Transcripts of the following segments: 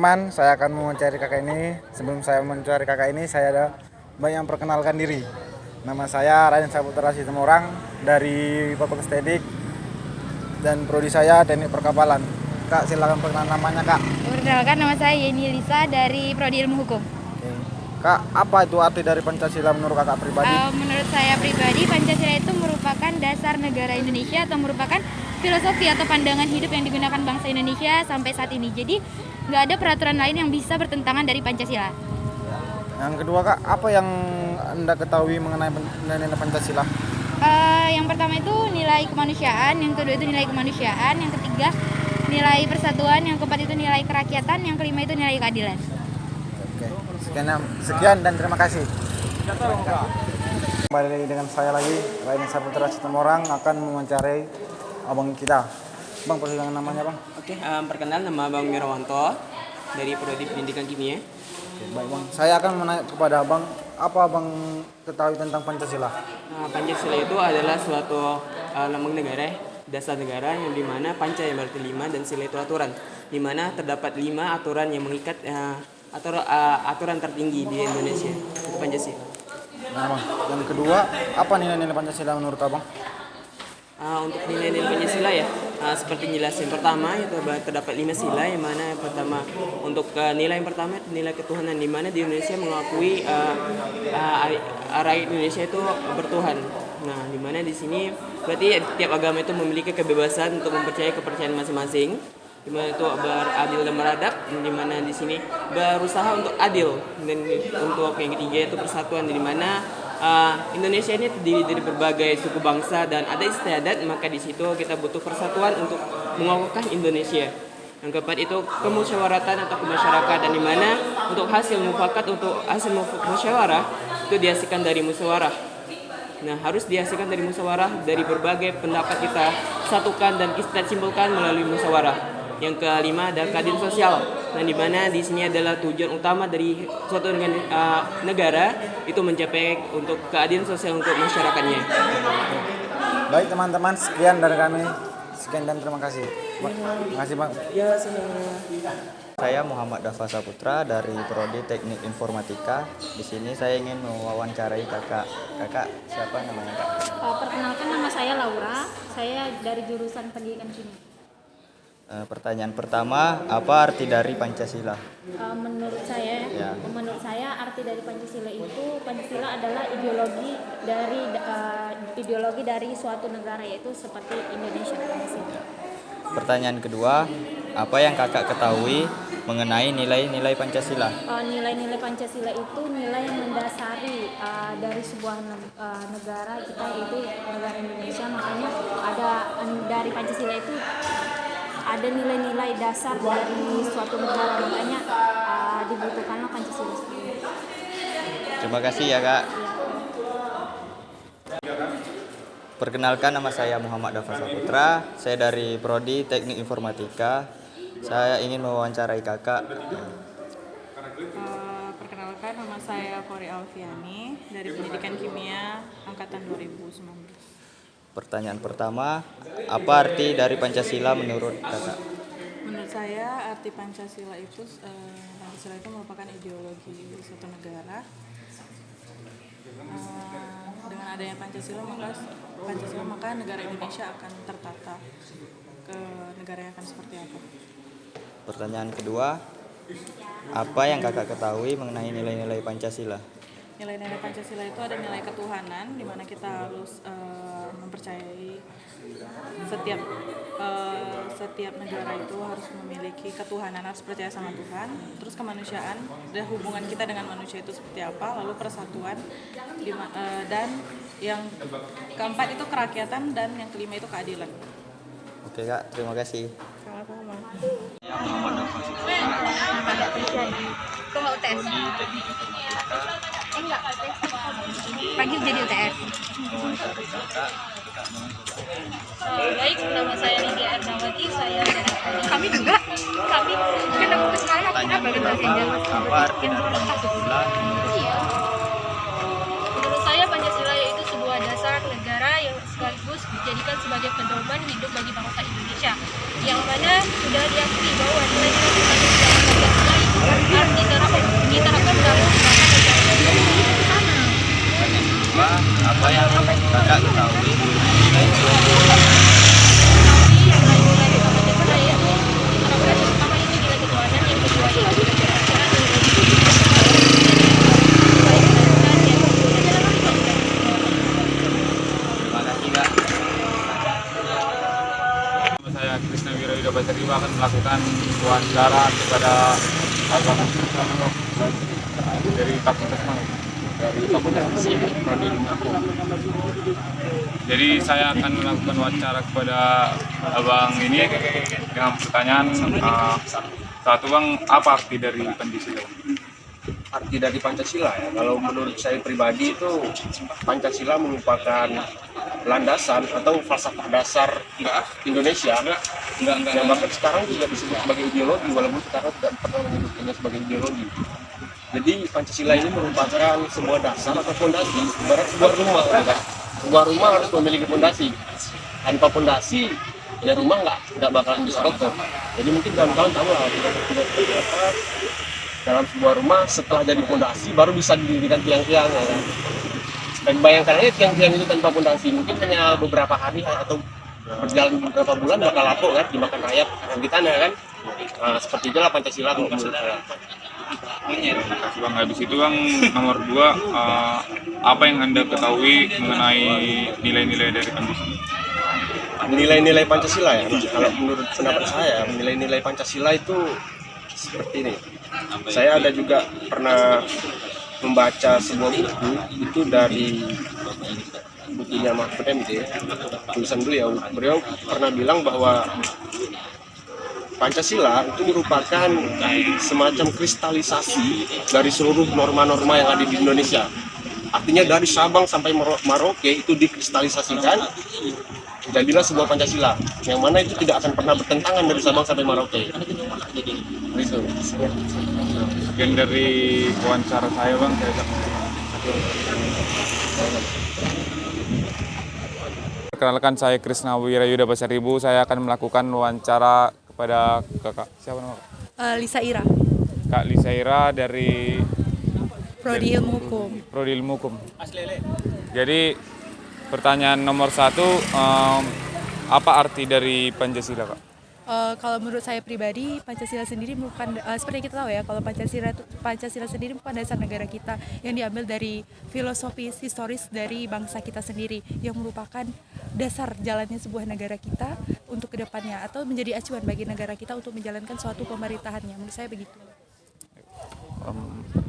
teman-teman, saya akan mewawancari kakak ini. Sebelum saya mewawancari kakak ini, saya ada banyak memperkenalkan diri. Nama saya Raden Saputra Situmorang dari Fakultas Teknik dan prodi saya Teknik Perkapalan. Kak, silakan perkenalan namanya, Kak. Perkenalkan, nama saya Yeni Lisa dari Prodi Ilmu Hukum. Oke. Kak, apa itu arti dari Pancasila menurut kakak pribadi? Menurut saya pribadi, Pancasila itu merupakan dasar negara Indonesia atau merupakan filosofi atau pandangan hidup yang digunakan bangsa Indonesia sampai saat ini. Jadi, nggak ada peraturan lain yang bisa bertentangan dari Pancasila. Yang kedua, Kak, apa yang Anda ketahui mengenai nilai Pancasila? Yang pertama itu nilai kemanusiaan, yang kedua itu nilai kemanusiaan, yang ketiga nilai persatuan, yang keempat itu nilai kerakyatan, yang kelima itu nilai keadilan. Oke, sekian dan terima kasih. Kembali dengan saya lagi, Raden Saputra Situmorang akan mewawancarai abang kita. Bang, persilakan namanya, Bang. Oke, perkenal nama Bang Mirawanto dari Prodi Pendidikan Kimia. Oke, baik, Bang. Saya akan menanya kepada Abang, apa Abang ketahui tentang Pancasila? Pancasila itu adalah suatu lambang negara, dasar negara yang dimana panca yang berarti 5 dan sila itu aturan, dimana terdapat 5 aturan yang mengikat aturan tertinggi di Indonesia, itu Pancasila. Nah, Bang, yang kedua, apa nilai-nilai Pancasila menurut Abang? Untuk nilai-nilai Pancasila ya, seperti jelasin pertama itu terdapat 5 sila, yang mana yang pertama untuk nilai yang pertama itu nilai ketuhanan, di mana di Indonesia mengakui rakyat Indonesia itu bertuhan. Nah, di mana di sini berarti tiap agama itu memiliki kebebasan untuk mempercayai kepercayaan masing-masing, di mana itu beradil dan beradab, di mana di sini berusaha untuk adil, dan untuk yang ketiga itu persatuan, di mana Indonesia ini terdiri dari berbagai suku bangsa dan ada istiadat, maka di situ kita butuh persatuan untuk mengokohkan Indonesia. Yang keempat itu kemusyawaratan atau kemasyarakatan, di mana untuk hasil mufakat, untuk hasil musyawarah itu dihasilkan dari musyawarah. Nah, harus dihasilkan dari musyawarah, dari berbagai pendapat kita satukan dan kita simpulkan melalui musyawarah. Yang kelima ada keadilan sosial. Nah, di mana di sini adalah tujuan utama dari suatu negara itu mencapai untuk keadilan sosial untuk masyarakatnya. Baik teman-teman, sekian dari kami. Sekian dan terima kasih. Terima kasih, Bang. Ya, sama. Saya Muhammad Dafa Saputra dari Prodi Teknik Informatika. Di sini saya ingin mewawancarai kakak. Kakak siapa namanya, Kak? Perkenalkan, nama saya Laura. Saya dari jurusan Pendidikan Kimia. Pertanyaan pertama, apa arti dari Pancasila? Menurut saya arti dari Pancasila itu, Pancasila adalah ideologi dari suatu negara, yaitu seperti Indonesia. Pertanyaan kedua, apa yang kakak ketahui mengenai nilai-nilai Pancasila? Nilai-nilai Pancasila itu nilai yang mendasari dari sebuah negara kita, yaitu negara Indonesia. Makanya ada dari Pancasila itu ada nilai-nilai dasar dari suatu negara, makanya dibutuhkanlah Pancasila. Terima kasih ya, Kak. Perkenalkan, nama saya Muhammad Dafa Saputra. Saya dari Prodi Teknik Informatika. Saya ingin mewawancarai kakak. Perkenalkan, nama saya Kori Alfiani dari Pendidikan Kimia angkatan 2019. Pertanyaan pertama, apa arti dari Pancasila menurut kakak? Menurut saya arti Pancasila itu merupakan ideologi suatu negara. Dengan adanya Pancasila maka negara Indonesia akan tertata ke negara yang akan seperti apa. Pertanyaan kedua, apa yang kakak ketahui mengenai nilai-nilai Pancasila? Nilai-nilai Pancasila itu ada nilai ketuhanan, di mana kita harus mempercayai setiap negara itu harus memiliki ketuhanan, harus percaya sama Tuhan. Terus kemanusiaan, dan hubungan kita dengan manusia itu seperti apa. Lalu persatuan, dan yang keempat itu kerakyatan, dan yang kelima itu keadilan. Oke, Kak, terima kasih. Sama-sama. Kok mau UTS? Enggak, pagi jadi UTS. Baik, nama saya Lydia Ernawati. Saya dari Kami juga. Kami ketemu ke sekarang aku apa gitu saja. Apa arti dari Pancasila? Menurut saya Pancasila yaitu sebuah dasar negara yang sekaligus dijadikan sebagai pedoman hidup bagi bangsa Indonesia, yang mana sudah diakui bahwa nilai-nilai Pancasila wawancara kepada abang dari Fakultas mana? Dari Fakultas Fisik Prodi Ilmu Hukum. Jadi saya akan melakukan wawancara kepada abang ini dengan pertanyaan satu bang, apa arti dari Pancasila? Arti dari Pancasila ya, kalau menurut saya pribadi itu Pancasila merupakan landasan atau falsafah dasar Indonesia yang bahkan sekarang juga disebut sebagai ideologi walaupun sekarang tidak pernah menyebutnya sebagai ideologi. Jadi Pancasila ini merupakan sebuah dasar atau fondasi, ibarat sebuah rumah kan? Sebuah rumah harus memiliki fondasi. Tanpa fondasi ya rumah nggak bakalan bisa kokoh. Jadi mungkin kawan-kawan tahu lah dalam sebuah rumah setelah jadi fondasi baru bisa didirikan tiang-tiang ya kan? Dan bayangkan aja tiang-tiang itu tanpa fondasi mungkin hanya beberapa hari atau berjalan beberapa bulan bakal lapuk kan, dimakan rayap di tanah kan. Nah, seperti itulah Pancasila menurut saya. Terima kasih bang. Habis itu bang, nomor 2, apa yang Anda ketahui mengenai nilai-nilai dari Pancasila? Nilai-nilai Pancasila ya, kalau menurut pendapat saya nilai-nilai Pancasila itu seperti ini. Saya ada juga pernah membaca sebuah buku itu dari bukunya Mahfud MD, tulisan beliau pernah bilang bahwa Pancasila itu merupakan semacam kristalisasi dari seluruh norma-norma yang ada di Indonesia. Artinya dari Sabang sampai Merauke itu dikristalisasikan, jadilah sebuah Pancasila, yang mana itu tidak akan pernah bertentangan dari Sabang sampai Merauke. Itu. Sekian dari wawancara saya bang, saya perkenalkan, saya Krisna Wirayuda Pasaribu. Saya akan melakukan wawancara kepada kakak, siapa nama? Lisa Ira, Kak Lisa Ira dari Prodi Ilmu Hukum. Prodi Ilmu Hukum. Jadi pertanyaan nomor 1, apa arti dari Pancasila, Kak? Kalau menurut saya pribadi, Pancasila sendiri merupakan, seperti yang kita tahu ya, kalau Pancasila sendiri merupakan dasar negara kita yang diambil dari filosofis historis dari bangsa kita sendiri, yang merupakan dasar jalannya sebuah negara kita untuk kedepannya, atau menjadi acuan bagi negara kita untuk menjalankan suatu pemerintahannya. Menurut saya begitu.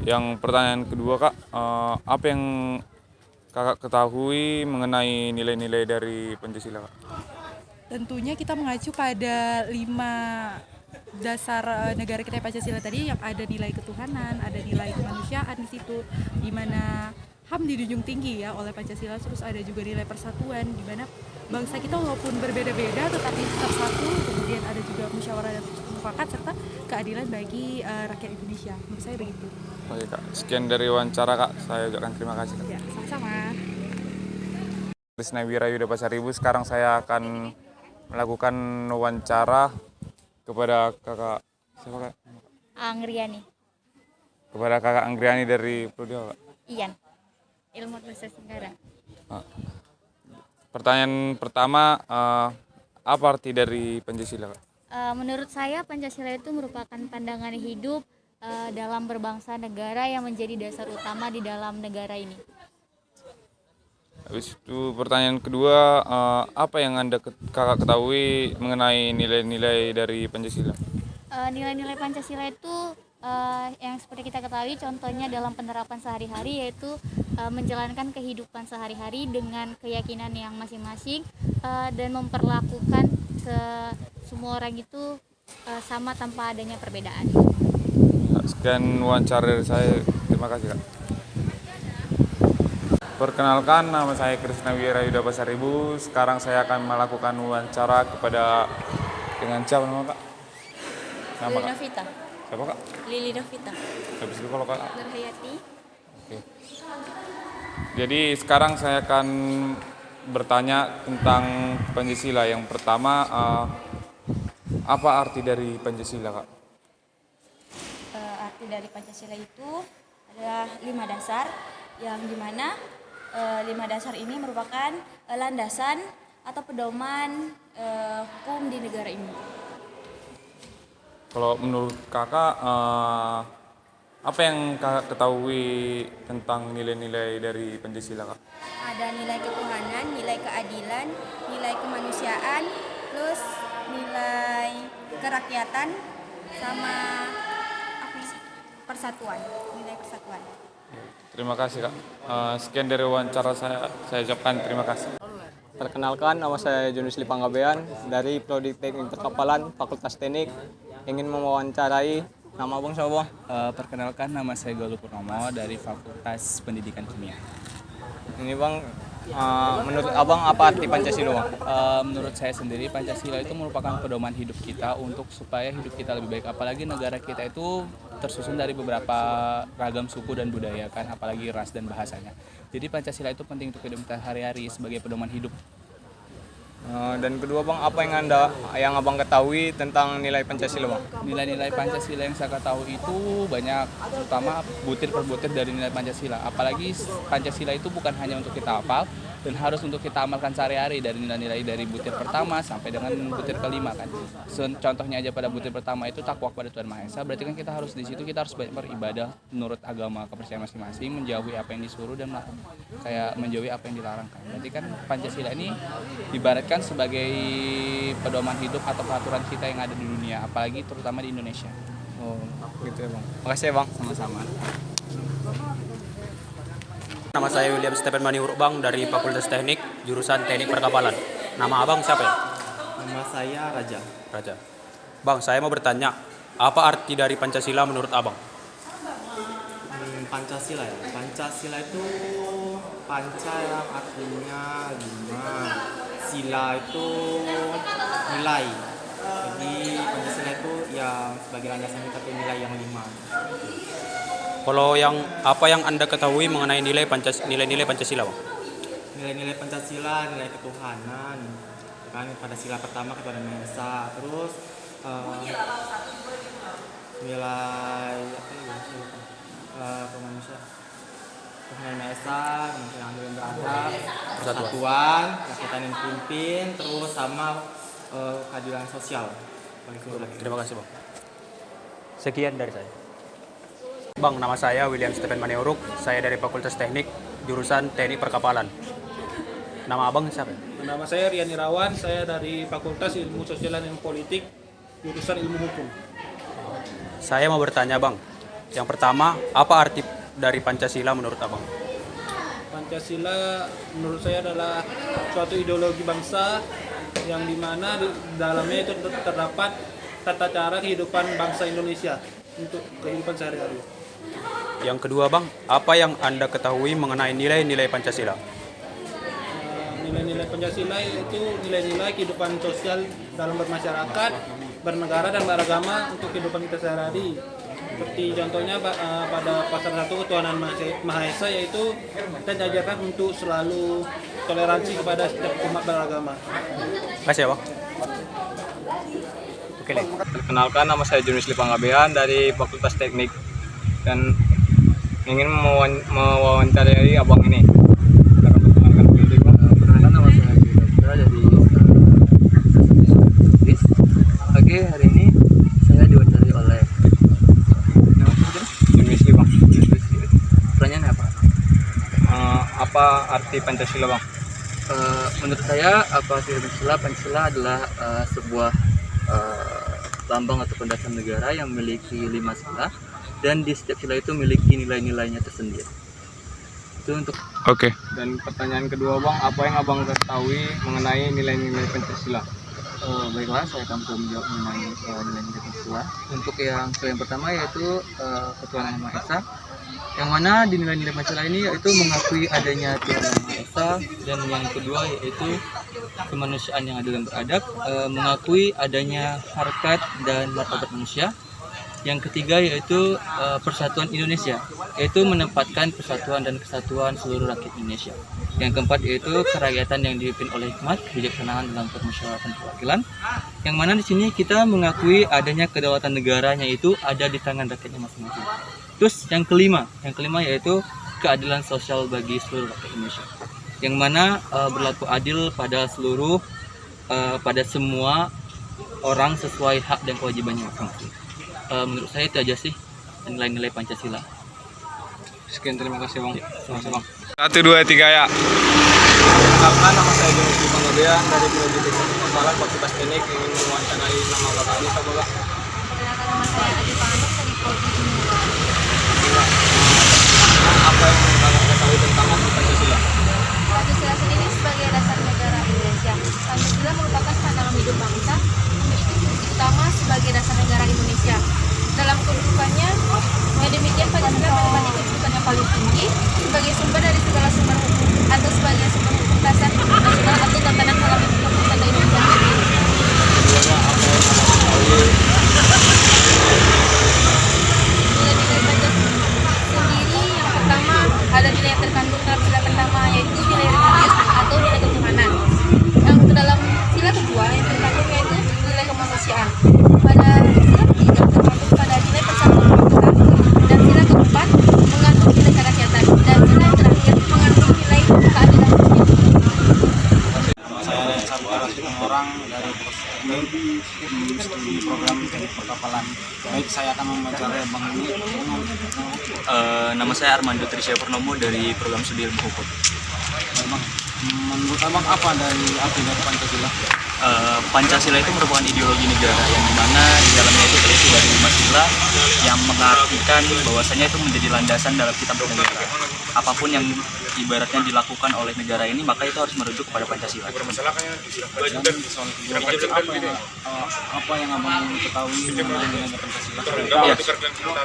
Yang pertanyaan kedua, Kak, apa yang kakak ketahui mengenai nilai-nilai dari Pancasila, Kak? Tentunya kita mengacu pada 5 dasar negara kita Pancasila tadi, yang ada nilai ketuhanan, ada nilai kemanusiaan di situ, di mana HAM dijunjung tinggi ya oleh Pancasila. Terus ada juga nilai persatuan, di mana bangsa kita walaupun berbeda-beda tetapi tetap satu. Kemudian ada juga musyawarah dan mufakat serta keadilan bagi rakyat Indonesia. Menurut saya begitu. Oke, Kak. Sekian dari wawancara, Kak. Saya ucapkan terima kasih, Kak. Ya, sama-sama. Krisna Wirayuda Pasaribu. Sekarang saya akan melakukan wawancara kepada kakak, siapa, Kak? Anggriani. Kepada kakak Anggriani dari Prodi apa, Kak? Ian. Ilmu Administrasi Negara. Pertanyaan pertama, apa arti dari Pancasila, Kak? Menurut saya Pancasila itu merupakan pandangan hidup dalam berbangsa negara yang menjadi dasar utama di dalam negara ini. Habis itu pertanyaan kedua, apa yang Anda kakak ketahui mengenai nilai-nilai dari Pancasila? Nilai-nilai Pancasila itu yang seperti kita ketahui contohnya dalam penerapan sehari-hari, yaitu menjalankan kehidupan sehari-hari dengan keyakinan yang masing-masing dan memperlakukan semua orang itu sama tanpa adanya perbedaan. Sekian wawancara dari saya, terima kasih, Kak. Perkenalkan, nama saya Krisna Wirayuda Pasaribu. Sekarang saya akan melakukan wawancara kepada, dengan siapa nama, Kak? Nama, Lili Kak? Novita. Siapa, Kak? Lili Novita. Habis itu kalau Kak? Nurhayati. Oke. Jadi sekarang saya akan bertanya tentang Pancasila. Yang pertama, apa arti dari Pancasila, Kak? Arti dari Pancasila itu adalah 5 dasar, yang dimana 5 dasar ini merupakan landasan atau pedoman hukum di negara ini. Kalau menurut kakak, apa yang kakak ketahui tentang nilai-nilai dari Pancasila, Kak? Ada nilai ketuhanan, nilai keadilan, nilai kemanusiaan, plus nilai kerakyatan, sama apa sih? Persatuan, nilai persatuan. Terima kasih Kak. Sekian dari wawancara saya ucapkan terima kasih. Perkenalkan, nama saya Junus Lipanggabean dari Prodi Teknik Perkapalan Fakultas Teknik. Ingin mewawancarai, nama abang siapa bang? Perkenalkan, nama saya Galuh Purnomo dari Fakultas Pendidikan Kimia. Ini bang, menurut abang apa arti Pancasila bang? Menurut saya sendiri, Pancasila itu merupakan pedoman hidup kita untuk supaya hidup kita lebih baik. Apalagi negara kita itu tersusun dari beberapa ragam suku dan budaya kan, apalagi ras dan bahasanya. Jadi Pancasila itu penting untuk hidup kita hari-hari sebagai pedoman hidup. Dan kedua bang, apa yang abang ketahui tentang nilai Pancasila bang? Nilai-nilai Pancasila yang saya ketahui itu banyak, terutama butir per butir dari nilai Pancasila. Apalagi Pancasila itu bukan hanya untuk kita hafal, dan harus untuk kita amalkan sehari-hari dari nilai-nilai dari butir pertama sampai dengan butir kelima kan. Contohnya aja pada butir pertama itu takwa kepada Tuhan Maha Esa, berarti kan kita harus di situ kita harus banyak beribadah menurut agama kepercayaan masing-masing, menjauhi apa yang disuruh dan kayak menjauhi apa yang dilarang kan. Berarti kan Pancasila ini ibaratkan sebagai pedoman hidup atau peraturan kita yang ada di dunia, apalagi terutama di Indonesia. Oh, gitu ya bang. Makasih ya bang. Sama-sama. Nama saya William Stephen Maniuruk Bang dari Fakultas Teknik, jurusan Teknik Perkapalan. Nama abang siapa ya? Nama saya Raja. Raja. Bang, saya mau bertanya, apa arti dari Pancasila menurut abang? Pancasila ya. Pancasila itu panca yang artinya 5. Sila itu nilai. Jadi Pancasila itu yang sebagai landasan kita tuh nilai yang 5. Kalau apa yang Anda ketahui mengenai nilai-nilai Pancasila, Bang? Nilai-nilai Pancasila, nilai ketuhanan. Kan pada sila pertama ketuhanan Maha Esa. Terus nilai kemanusiaan. Tuhan Maha Esa, kemanusiaan yang adil dan beradab, persatuan, rakyatan yang pimpin, terus sama keadilan sosial. Terima kasih, Bang. Sekian dari saya. Bang, nama saya William Stephen Maniuruk. Saya dari Fakultas Teknik, jurusan Teknik Perkapalan. Nama abang siapa? Nama saya Rian Irawan. Saya dari Fakultas Ilmu Sosial dan Ilmu Politik, jurusan Ilmu Hukum. Saya mau bertanya, Bang. Yang pertama, apa arti dari Pancasila menurut abang? Pancasila menurut saya adalah suatu ideologi bangsa yang dimana di dalamnya itu terdapat tata cara kehidupan bangsa Indonesia untuk kehidupan sehari-hari. Yang kedua, Bang, apa yang Anda ketahui mengenai nilai-nilai Pancasila? Nilai-nilai Pancasila itu nilai-nilai kehidupan sosial dalam bermasyarakat, bernegara dan beragama untuk kehidupan kita sehari-hari. Seperti contohnya pada pasal 1 ketuhanan Maha Esa, yaitu kita diajarkan untuk selalu toleransi kepada setiap umat beragama. Terima kasih ya, Bang. Oke, Perkenalkan, nama saya Junus Lipanggabean dari Fakultas Teknik dan ingin mewawancarai abang ini. Perkenalkan, nama saya Gita dari Fakultas. Oke, hari ini saya diwawancarai oleh Junus Lipang. Pertanyaannya apa? Apa arti Pancasila, Bang? Menurut saya, apa arti Pancasila? Pancasila adalah sebuah lambang atau dasar negara yang memiliki 5 sila, dan di setiap sila itu memiliki nilai-nilainya tersendiri. Itu untuk. Oke. Dan pertanyaan kedua, Bang, apa yang abang ketahui mengenai nilai-nilai Pancasila? Baiklah, saya akan menjawab mengenai nilai-nilai Pancasila. Untuk yang pertama yaitu ketuhanan Maha Esa, yang mana di nilai-nilai Pancasila ini yaitu mengakui adanya Tuhan Yang Maha Esa, dan yang kedua yaitu kemanusiaan yang adil dan beradab, mengakui adanya harkat dan martabat manusia. Yang ketiga yaitu persatuan Indonesia, yaitu menempatkan persatuan dan kesatuan seluruh rakyat Indonesia. Yang keempat yaitu kerakyatan yang dipimpin oleh hikmat, kebijaksanaan dalam permusyawaratan perwakilan. Yang mana di sini kita mengakui adanya kedaulatan negaranya itu ada di tangan rakyatnya masing-masing. Terus yang kelima yaitu keadilan sosial bagi seluruh rakyat Indonesia. Yang mana berlaku adil pada seluruh pada semua orang sesuai hak dan kewajibannya masing-masing. Menurut saya itu aja sih nilai-nilai Pancasila. Sekian, terima kasih, Bang. Sama-sama. 1, 2, 3 ya. Perkenalkan, nama saya Junus Lipanggabean dari Prodi Teknik Perkapalan Fakultas Teknik. Ingin mewawancarai nama bapak ini, Bapak. Nama saya Adi Panganuk dari Prodi Kimia. Apa yang Kakak ketahui tentang arti Pancasila? Pancasila sendiri sebagai dasar negara Indonesia. Pancasila merupakan pandangan hidup bangsa, memiliki fungsi utama sebagai dasar negara Indonesia. Dalam kedudukannya, dengan demikian Pancasila menempati kedudukan yang paling tinggi sebagai sumber dari segala sumber hukum atau sebagai sumber hukum dasar nasional atau tatanan dalam hukum tata Indonesia sendiri. Nilai-nilai Pancasila sendiri yang pertama ada nilai yang terkandung dalam sila pertama yaitu nilai religius atau nilai ketuhanan. Yang dalam sila kedua yang terkandung yaitu nilai kemanusiaan. Pada sila ketiga terkandung pada nilai persatuan bangsa dan sila keempat mengandung nilai kerakyatan dan sila yang terakhir mengandung nilai keadilan sosial. Saya Sabuara orang dari studi program teknik perkapalan. Baik, saya akan mewawancarai Bang ini. Nama saya Armando Trisya Purnomo dari program studi ilmu hukum. Menurut Abang apa dari arti dari Pancasila? Pancasila itu merupakan ideologi negara yang dimana di dalamnya itu terisi dari 5 sila yang mengartikan bahwasanya itu menjadi landasan dalam kita bernegara. Apapun yang ibaratnya dilakukan oleh negara ini maka itu harus merujuk kepada Pancasila. Apa yang Abang ketahui mengenai nilai Pancasila? Ya,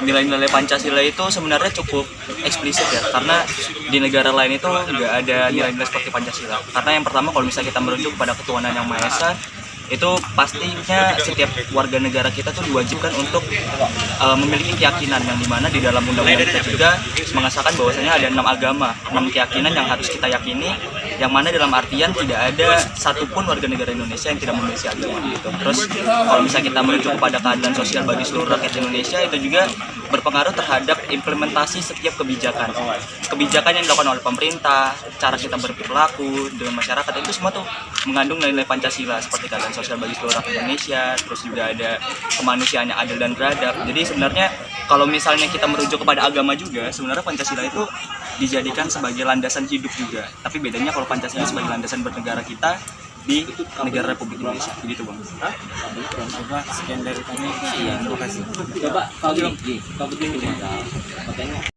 nilai-nilai Pancasila itu sebenarnya cukup eksplisit ya, karena di negara lain itu nggak ada nilai-nilai seperti Pancasila. Karena yang pertama kalau misalnya kita merujuk kepada ketuhanan yang Maha Esa, itu pastinya setiap warga negara kita tuh diwajibkan untuk memiliki keyakinan yang dimana di dalam undang-undang kita juga mengesahkan bahwasanya ada 6 agama, 6 keyakinan yang harus kita yakini, yang mana dalam artian tidak ada satupun warga negara Indonesia yang tidak memiliki agama gitu. Terus kalau misalnya kita merujuk kepada keadilan sosial bagi seluruh rakyat Indonesia, itu juga berpengaruh terhadap implementasi setiap kebijakan yang dilakukan oleh pemerintah, cara kita berperilaku dengan masyarakat, itu semua tuh mengandung nilai-nilai Pancasila seperti keadilan sosial bagi seluruh rakyat Indonesia, terus juga ada kemanusiaan yang adil dan beradab. Jadi sebenarnya kalau misalnya kita merujuk kepada agama juga, sebenarnya Pancasila itu dijadikan sebagai landasan hidup juga. Tapi bedanya kalau Pancasila sebagai landasan bernegara kita di negara Republik Indonesia. Begitu Bang. Coba sekian dari kami. Terima kasih. Coba kalau begini,